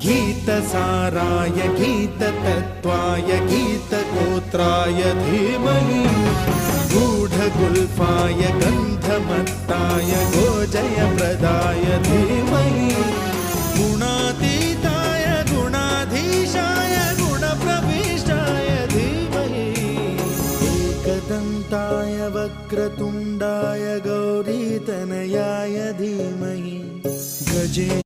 गीतसाराय गीततत्त्वाय गीतगोत्राय धीमहि गूढगुल्फाय गन्धमत्ताय गोजयप्रदाय धीमहि गुणातीताय गुणाधीशाय गुणप्रविष्टाय धीमहि एकदन्ताय वक्रतुण्डाय गौरीतनयाय धीमहि गजे